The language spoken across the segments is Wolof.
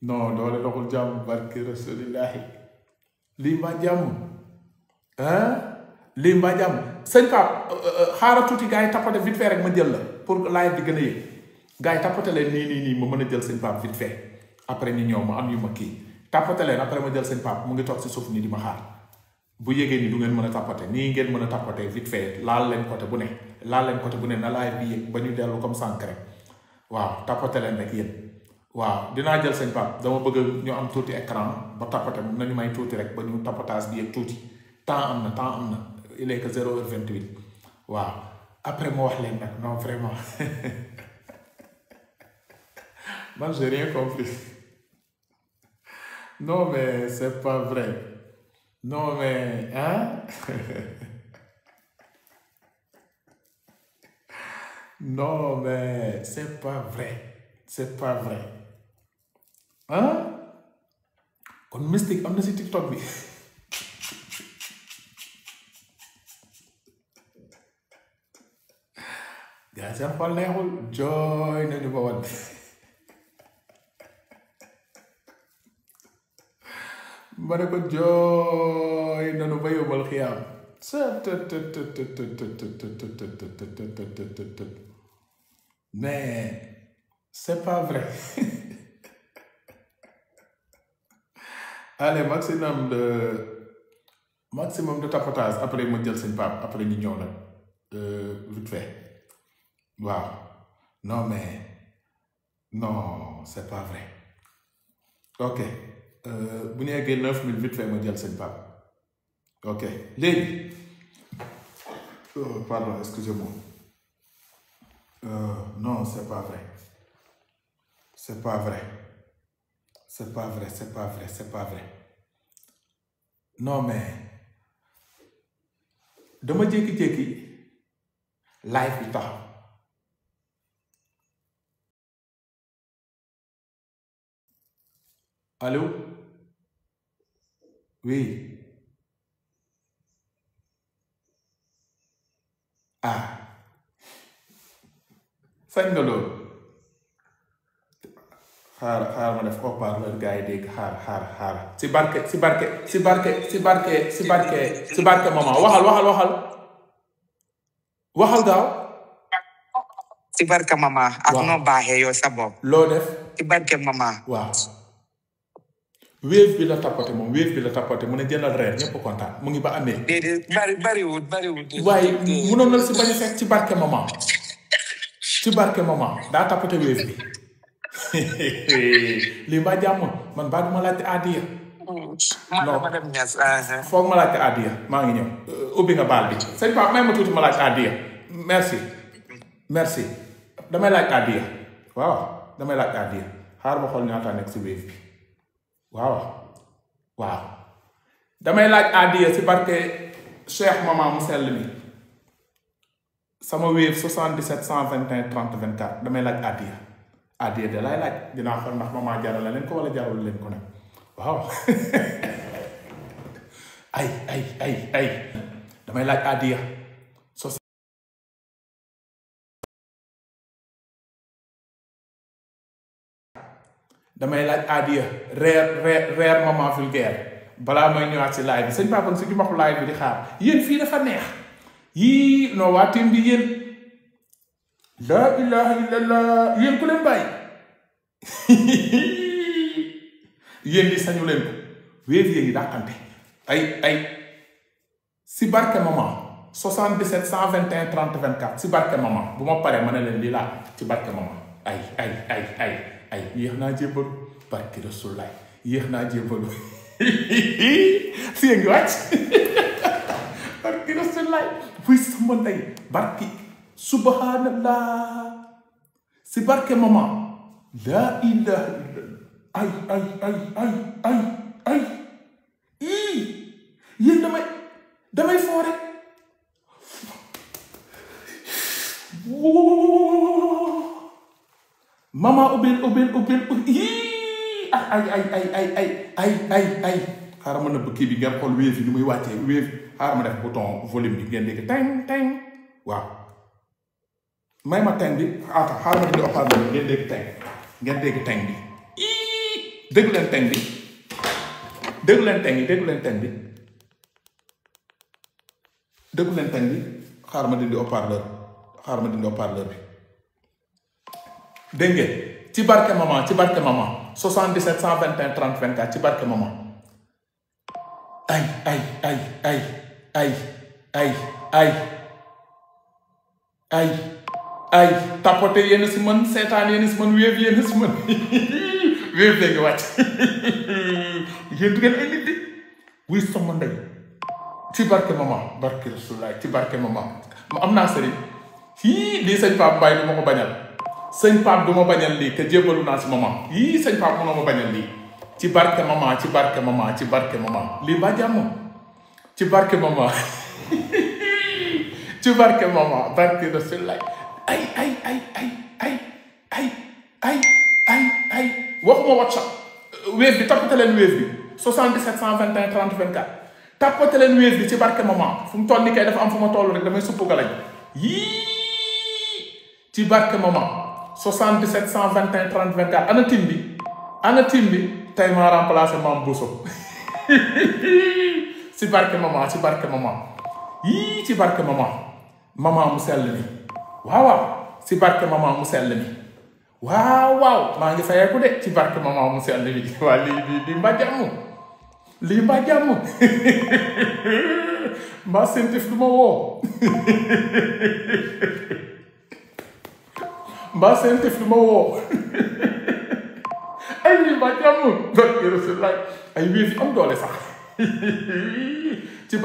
non doole doxul jàmm barke rasulillahi lii mbaa jàmm ah lii mbaa jàmm sëñ Pape xaaral tuuti gars yi tappate vite fait rek ma jël la pour live bi gën a yëg gars yi tappate leen nii ma mën a jël sëñ Pape vite fait après ñu ñëw ma am yu ma kii tappate leen après ma jël sëñ Pape mu ngi toog si suuf nii di ma xaar bu yégee ni du ngeen mën a tappate nii ngeen mën a tappate vite fait laal leen côté bu ne na live bi yëg ba ñu dellu comme sànq rek waaw tappate leen rek yéen waaw dinaa jël sëñ Pape dama bëgg ñu am tuuti écran ba tappate nañu may tuuti rek ba ñu tappatage bi yëg tuuti temps am na il est que 0h28 waaw après ma wax leen nag non vraiment man j'ai rien compris non mais c'est pas vrai non mais hein non mais c'est pas vrai hein kon mystique am na si TikTok bi gaa seen xol neexul jooy nañu ba wan ma ne ko jooy nañu ba yóbbal xiyaam mais c'est pas vrai allez maximum de tapotage après ma jël seen Pape après ñu ñëw nag vite fait waaw non mais non c'est pas vrai ok bu ñu eggee 9 minutes vite fait ma jël seen Pape ok léegi pardon excusez-moi non c'est pas vrai non mais dama jékki-jékki live bi taxaw allô oui ah sañ nga loolu xaar ma def haut-parleur gars yi dégg xaar si barke maman waxal gaaw si barke mama ak waaw noo baaxee yow sa bopp loo def si barke mama waaw wéef bi la tappate mu ne jëndal reer ñëpp kontaan mu ngi ba amee déedéet bariwul waaye munoon na si bañ a fekk ci barke maman daa tappate wéef bi lii mbaa jàmm man baa duma laajte àddiya non ma dem ñas foog ma laajte àddiya maa ngi ñëw ubbi nga baal bi sëñ Pape may ma tuuti ma laaj àddiya merci damay laaj àddiya waaw damay laaj àddiya xaar ma xool ñaata nekk si wéef bi waaw damay laaj àddiya si barke Cheikh maman mu sell mi sama wéef 77 121 30 24 damay laaj àddiya de lay laaj dinaa xool ndax maman jaral leen ko wala jarul leen ko nag waaw ay damay laaj àddiya damay laaj àddiya reer maman vulgaire balaa may ñëwaat si live bi sëñ Papa si jumaxu live bi di xaar yéen fii dafa neex yii non waa tim bi yéen laa ilaha illallah yéen ku leen bàyyi yéen di sañu leen ko wéef yéen yi dàqante ay si barke maman 77 121 30 24 si barke maman bu ma paree ma ne leen lii laa ci barke maman ay yéex naa jébbalu barke Rasulaay yéex naa jébbalu si ngi wàcc barke Rasulaay buy sama ndey barke subhanallah si barke maman laa ilaha illallah ay yéen damay foore maman ubbil ay xaaral ma nëbb kii bi ngeen xool wéef yi ni muy wàccee wéef xaaral ma def bouton volume bi ngeen dégg teng waaw may ma teng bi xaaral ma dindi opal bi ngeen dégg teng bi déglu leen teng bi déglu leen teng bi déglu leen teng bi déglu leen teng bi xaar ma dindi haut-parleur bi dégg ngeen ci barke maman 77 121 30 24 ci barke maman ay tapote yéen si mën seetaan yéen si mën wéef yéen si mën wéef léegi wàcc yéen du ngeen ay nit di wuy sama ndey ci barke maman barke Rasulullah ci barke maman am naa sëriñ lii sëñ Pape Mbaye du ma ko bañal sëñ Pape du ma bañal lii te jébbalu naa si maman sëñ Pape mënoo ma bañal lii ci barke maman ci barke maman ci barke maman lii ba jàmm ci barke maman ci barke maman barke Rasulullah ay waxuma WhatsApp wéef bi tappate leen wéef bi 77 121 30 24 tappate leen wéef bi ci barke maman fu mu toll ni kay dafa am fu ma toll rek damay suppu galañ ci barke maman 77 121 30 24 ana tim bi tey maa remplacé Mame Bousso ci barke maman ci barke maman ci barke maman mu sell ni waaw ci barke maman mu sell ni waaw maa ngi fayeeku de ci barke maman mu sell ni waa lii mbaa jàmm mbaa sentif du ma woo ay lii mbaa jàmm barke Rasulullah ay wéef yi am doole sax ci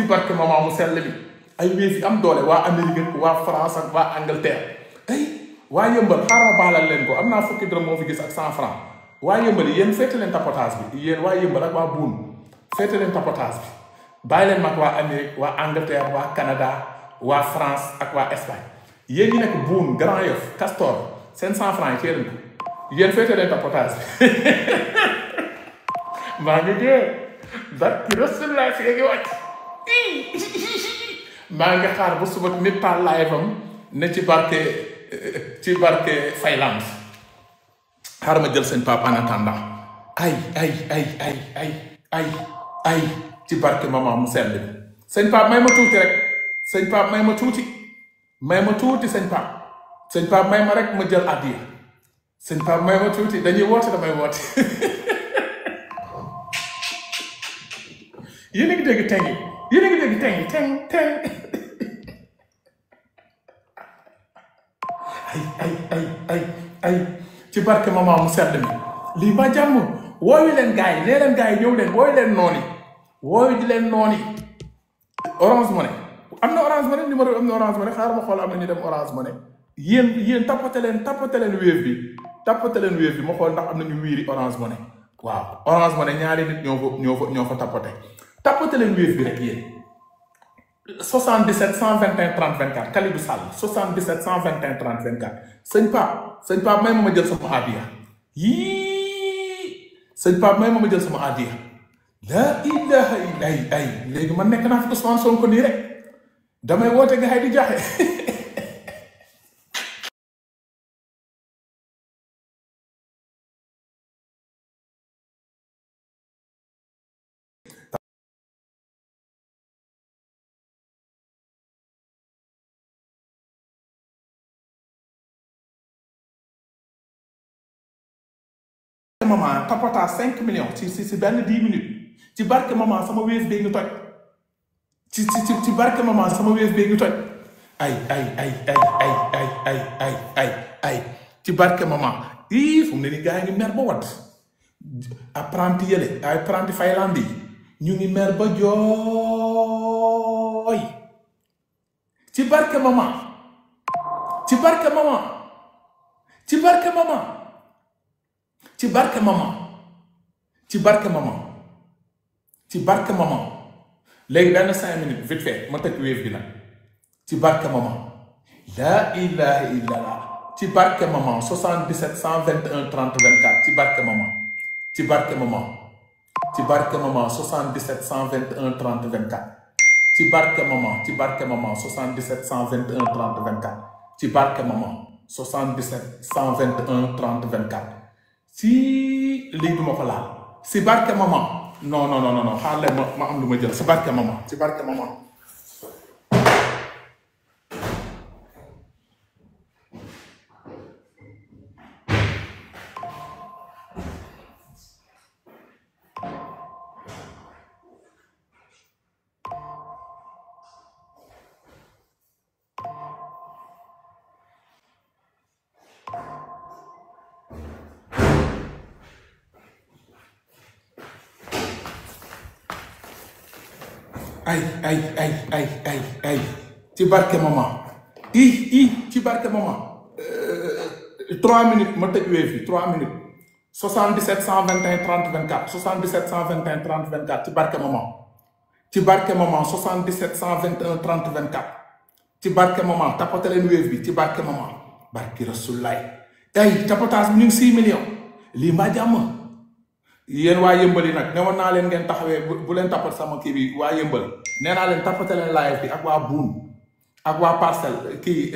barke maman mu sell bi ay wéef yi am doole waa Amérique ak waa France ak waa Angleterre waa yëmbal xaaral baalal leen ko am naa fukki dërëm moo fi gis ak 100 francs waa yëmbal yéen féete leen tapotage bi yéen waa yëmbal ak waa buun féete leen tapotage bi bàyyi leen mag waa Amérique waa Angleterre waa Canada waa France ak waa Espagne yéen ñi nekk buun Grand Yoff Castor seen 100 francs yi cee leen ko yéen féete leen tapotage bi maa ngi dee barki Rasulullah si ngi wàcc maa ngi xaar ba suba nit taal live am ne ci barke Fayland xaaral ma jël seen Pape en attendant ay ci barke maman mu sell bi sëñ Pape may ma tuuti rek sëñ Pape may ma tuuti sëñ Pape may ma rek ma jël addiya sëñ Pape may ma tuuti dañuy woote damay woote yéen a ngi dégg teng ay ci barke maman mu sell mi lii ba jàmm wooyu leen gars yi nee leen gars yi ñëw leen wooyu leen nooni wooyu di leen nooni Orange Money am na Orange Money numéro am na Orange Money xaaral ma xool am na ñu dem Orange Money yéen tappate leen wéef bi ma xool ndax am na ñu wiiri Orange Money waaw Orange Money ñaari nit ñoo fa tappate leen wéef bi rek yéen 77 121 30 24 Kalidou Sall 77 121 30 24 sëñ Pape may ma jël sama adiya sëñ Pape may ma jël sama adiya la ilaha illa ay léegi man nekk naa fi Ousmane Sonko nii rek damay woote nga xay di jaxe maman tapota 5 millions ci benn 10 minutes ci barke maman sama wéef bee ngi toj ci barke maman sama wéef bee ngi toj ay ci barke maman fu mu ne ni gaa ngi mer ba wadd apprenti Fayland yi ñu ngi mer ba jooy ci barke maman ci barke maman ci barke maman ci barke maman ci barke maman ci barke maman léegi benn 5 minutes vite fait ma tëj wéef bi nag ci barke maman la ilaha illallah ci barke maman 77 121 30 24 ci barke maman ci barke maman ci barke maman 77 121 30 24 ci barke maman 77 121 30 24 ci barke maman 77 121 30 24 si lii duma ko laal si barke maman non xaar leen ma am lu ma jël si barke maman ay ci barke maman ci barke maman 3 minutes ma tëj wéef yi 3 minutes 77 121 30 24 77 121 30 24 ci barke maman 77 121 30 24 ci barke maman tapote leen wéef bi ci barke maman barki rasulaay tapotage bi ñu ngi 6 millions lii mbaa jàmm yéen waa yëmbal yi nag ne woon naa leen ngeen taxawee bu leen tapat sama kii bi waa yëmbal nee naa leen tapate leen live bi ak waa buun ak waa parcelle kii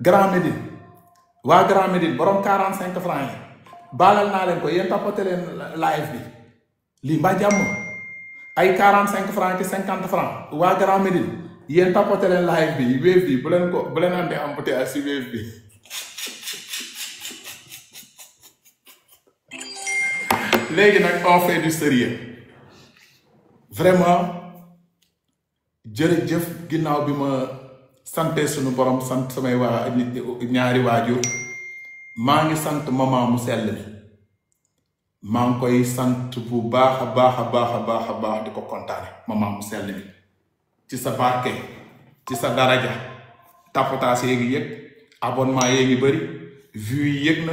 Grand Médine waa Grand Médine borom 45 francs yi baalal naa leen ko yéen tapate leen live bi lii mbaa jàmm ay 45 francs ci 50 francs waa Grand Médine yéen tapate leen live bi wéef bi bu leen andee am bu tee si wéef bi léegi nag on fait du sérieux vraiment jërëjëf ginnaaw bi ma sante suñu borom sant samay ñaari waajur maa ngi sant maman mu sell bi maa ngi koy sant bu baax a baax di ko kontaane maman mu sell bi ci sa barke ci sa daraja tapotaas yéegi yëg abonnement yéegi bëri vue yi yëg na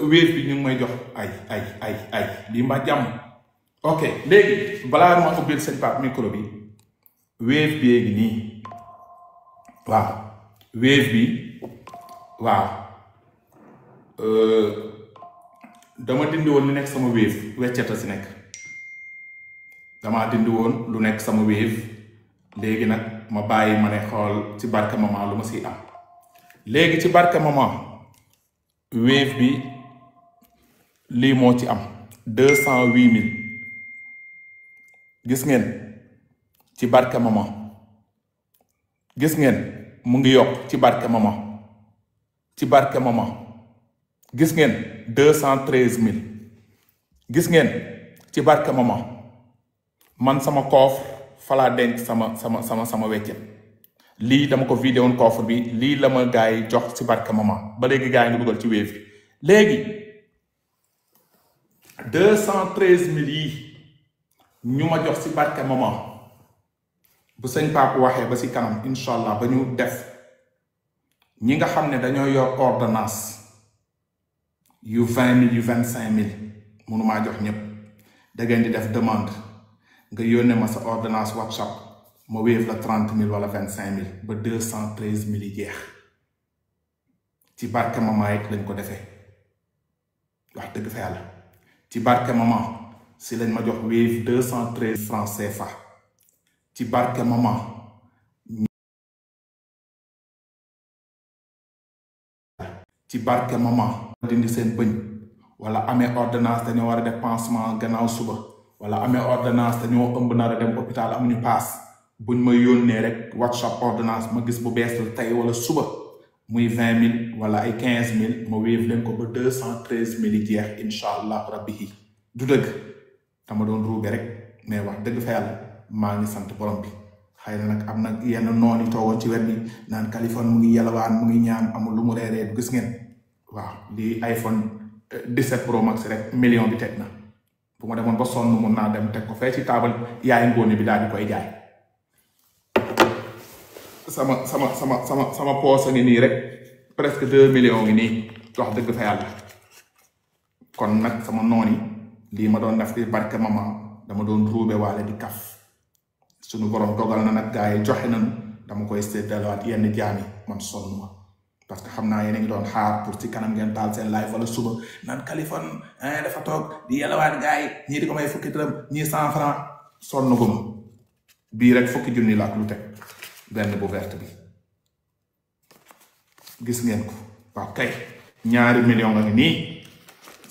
wéef bi ñu ngi may jox ay lii mbaa jàmm ok léegi balaa ma ubbil sëñ Pape micro bi wéef bi yéegi nii waaw wéef bi waaw dama dindi woon lu nekk sama wéef wecceta si nekk damaa dindi woon lu nekk sama wéef léegi nag ma bàyyi ma ne xool ci barke maman lu ma siy am léegi ci barke maman wéef bi lii moo ci am 208 000 gis ngeen ci barke maman gis ngeen mu ngi yokk ci barke maman gis ngeen 213 000 gis ngeen ci barke maman man sama coffre falaa denc sama weccet lii dama ko vidéo woon coffre bi lii la ma gars yi jox ci barke maman ba léegi gars yi ngi dugal ci wéef bi léegi 213 000 yi ñu ma jox ci barke maman bu sëñ Pape waxee ba ci kanam incha allah ba ñu def ñi nga xam ne dañoo yor ordonnance yu 20 000 yu 25 000 mënumaa jox ñëpp da ngeen di def demande nga yónnee ma sa ordonnance WhatsApp ma wéef la 30 000 wala 25 000 ba 213 000 yi jeex ci barke maman it lañ ko defee wax dëgg fa yàlla ci barke maman si lañ ma jox wéef 213 francs CFA ci barke maman dindi seen bëñ wala amee ordonnance dañoo war a def pansement gannaaw suba wala amee ordonnance dañoo ëmb nar a dem hôpital amuñu paas buñ ma yónnee rek WhatsApp ordonnance ma gis bu bees la tey wala suba muy 20 000 wala ay 15 000 ma wéef leen ko ba 213 000 yi jeex incha allah rabbi du dëgg dama doon ruube rek mais wax dëgg fa yàlla maa ngi sant borom bi xëy na nag am na yenn noonu toogoon ci wet bi naan Kaliphone mu ngi yalwaan mu ngi ñaan amul lu mu reeree du gis ngeen waaw lii iPhone 17 Pro Max rek million bi teg na bu ma demoon ba sonn mun naa dem teg ko fee ci taabal yaay ngóone bi daal di koy jaay sama poos a ngi nii rek presque 2 millions ngi nii wax dëgg fa yàlla kon nag sama noon yi lii ma doon def di barke maman dama doon ruube waale di kaf suñu borom dogal na nag gars yi joxe nañu dama koy séddalewaat yenn jaami man sonn ma parce que xam naa yéen a ngi doon xaar pour ci kanam ngeen taal seen live wala suba naan Kaliphone dafa toog di yalwaat gars yi ñii di ko may fukki dërëm ñii 100 francs sonn gu ma bii rek fukki junni la ak lu teg benn bu verte bi gis ngeen ko waaw kay 2 millions nga ngi nii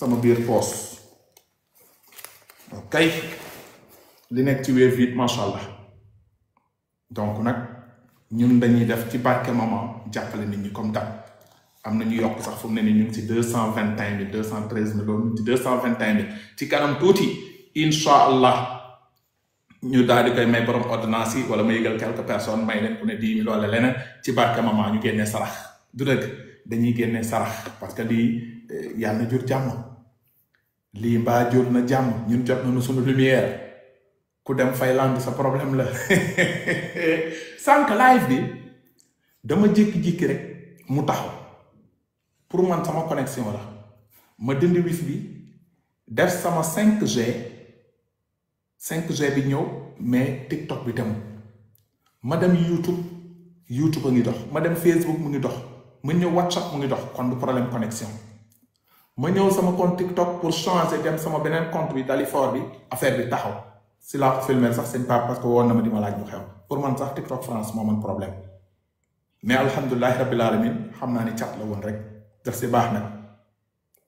sama biir poos ok li nekk ci Wave it macha allah donc nag ñun dañuy def ci barke maman jàppale nit ñi comme dab am na ñu yokk sax fu mu ne ni ñu ngi ci 221 000 213 000 loolu ci 221 000 ci kanam tuuti incha allah ñu daal di koy may borom ordonnance yi wala ma yëgal quelques personnes may leen ku ne 10 000 wala leneen ci barke maman ñu génnee sarax du dëgg dañuy génnee sarax parce que lii yàlla na jur jàmm lii mbaa jur na jàmm ñun jot nañu suñu lumière ku dem fay lambi sa problème la sànq live bi dama jékki-jékki rek mu taxaw pour man sama connexion la ma dindi wifi bi def sama 5G bi ñëw mais TikTok bi dem ma dem YouTube a ngi dox ma dem Facebook mu ngi dox ma ñëw WhatsApp mu ngi dox kon du problème connexion ma ñëw sama compte TikTok pour changer dem sama beneen compte bi Dalifort bi affaire bi taxaw si laa ko filmer sax seen papa parce que woon na ma di ma laaj bu xew pour man sax TikTok France moo man problème mais alhamdulilahi rabbil alamin xam naa ni cat la woon rek daf si baax nag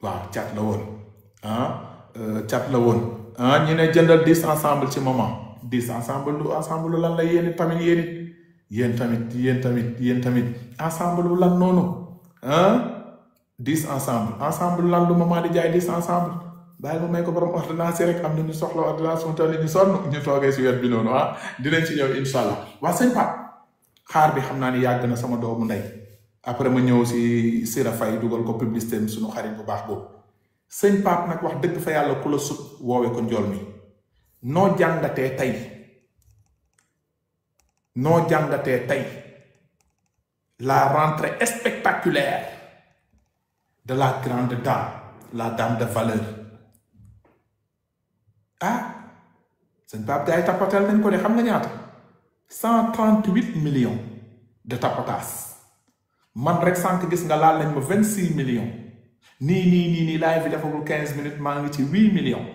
waaw cat la woon cat la woon ñu ne jëndal 10 ensemble ci moment 10 ensemble lan la yéen tamit ensemble lu lan noonu 10 ensemble lan lu moment di jaay 10 ensemble bàyyi ma may ko borom ordonnance rek am na ñu soxla ordonnance mu toll ñu sonn ñu toogee si wet bi noonu dinañ ci ñëw incha allah waa sëñ Pape xaar bi xam naa ni yàgg na sama doomu ndey après ma ñëw si Sira Faye dugal ko publicité am suñu xarit bu baax boobu sëñ Pape nag wax dëgg fa yàlla ku la sut woowee ko njool mi noo jàngatee tey la rentrée spectaculaire de la grande dame la dame de valeur sëñ Pape gars yi tapatal nañ ko de xam nga ñaata 138 millions de tapatas man rek sànq gis nga laal nañ ma 26 millions nii live bi defagul 15 minutes maa ngi ci 8 millions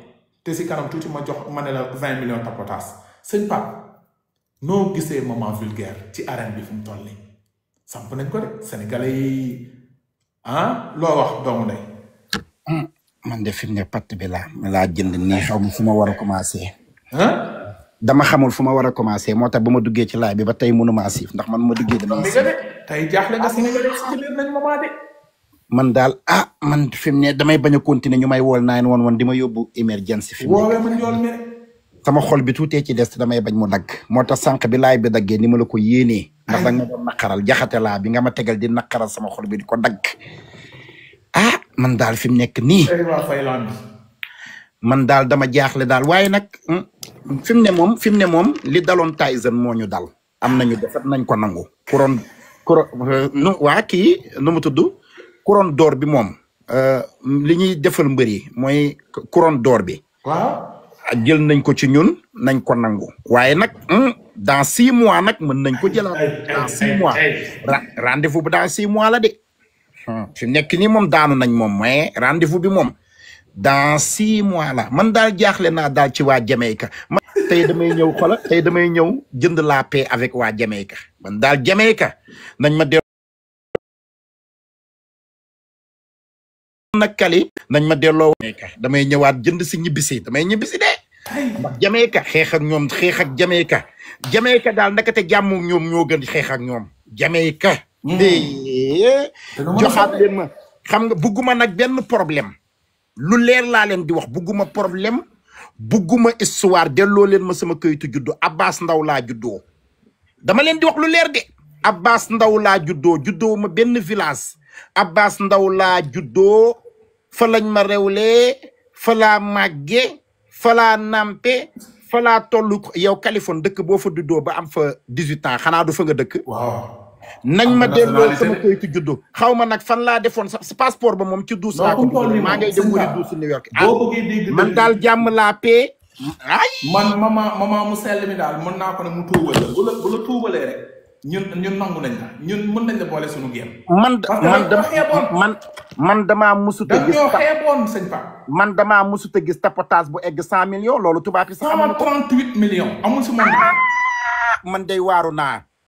te si kanam tuuti ma jox ma ne la 20 millions tapatas sëñ Pape noo gisee moment vulgaire ci arène bi fu mu toll nii samp nañ ko de sénégalais yi loo wax doomu ndey man de fi mu ne patt bi laa jënd nii xaw ma fu ma war a commencé dama xamul fu ma war a commencé moo tax ba ma duggee ci laaj bi ba tey mënuma siif ndax man ma duggee dama tey jaaxle nga sénégalais si biir nañ moment de man daal man fi mu ne damay bañ a continuer ñu may wool 911 di ma yóbbu emergency fi mu woowee man yool mi rek sama xol bi tuutee ci des damay bañ mu dagg moo tax sànq bi laay bi daggee ni ma la ko yéenee ndax danga ma doon naqaral jaxate laa bi nga ma tegal di naqaral sama xol bi di ko dagg man daal fi mu nekk nii man daal dama jaaxle daal waaye nag fi mu ne moom li daloon Tyson moo ñu dal am nañu defat nañ ko nangu nu mu tudd couronne d'or bi moom li ñuy defal mbër yi mooy couronne d'or bi waaw jël nañ ko ci ñun nañ ko nangu waaye nag dans 6 mois nag mën nañ ko jëlaat dans 6 mois rendez-vous bi dans 6 mois la de fi nekk nii moom daanu nañ moom mais rendez-vous bi moom dans 6 mois la man daal jaaxle naa daal ci waa Jamaïque tey damay ñëw jënd la paix avec waa Jamaïque man daal Jamaïque nañ ma delloo nag kali nañ ma delloo damay ñëwaat jënd si ñibbisi damay ñibbisi de ndax Jamaïque xeex ak Jamaïque daal ndakate jàmm ñoom ñoo gën xeex ak ñoom Jamaïque joxaat leen ma xam nga bugguma nag benn problème lu leer laa leen di wax bugguma problème bugguma histoire delloo leen ma sama këyitu juddu Abbas Ndaw laa juddoo dama leen di wax lu leer de Abbas Ndaw laa juddoo ma benn village Abbas Ndaw laa juddoo fa lañ ma rewlee fa laa màgge fa laa nampe fa laa tollu yow Californie dëkk boo fa juddoo ba am fa 18 ans xanaa du fa nga dëkk nañ ma delloo sama kayitu juddu xaw ma nag fan laa defoon sa passeport ba moom ci duus laa ko maa ngay dem wuri duus New York man daal jàmm laa paix man mama mu sell mi daal mën naa ko ne mu tuubal la bu la tuubalee rek ñun nangu nañ la ñun mën nañ la boole suñu géem man damaa musut a gis sëñ Pa man damaa musut a gis tapotage bu egg 100 millions loolu tubaab yi sax 138 millions amul si monde man day waaru naa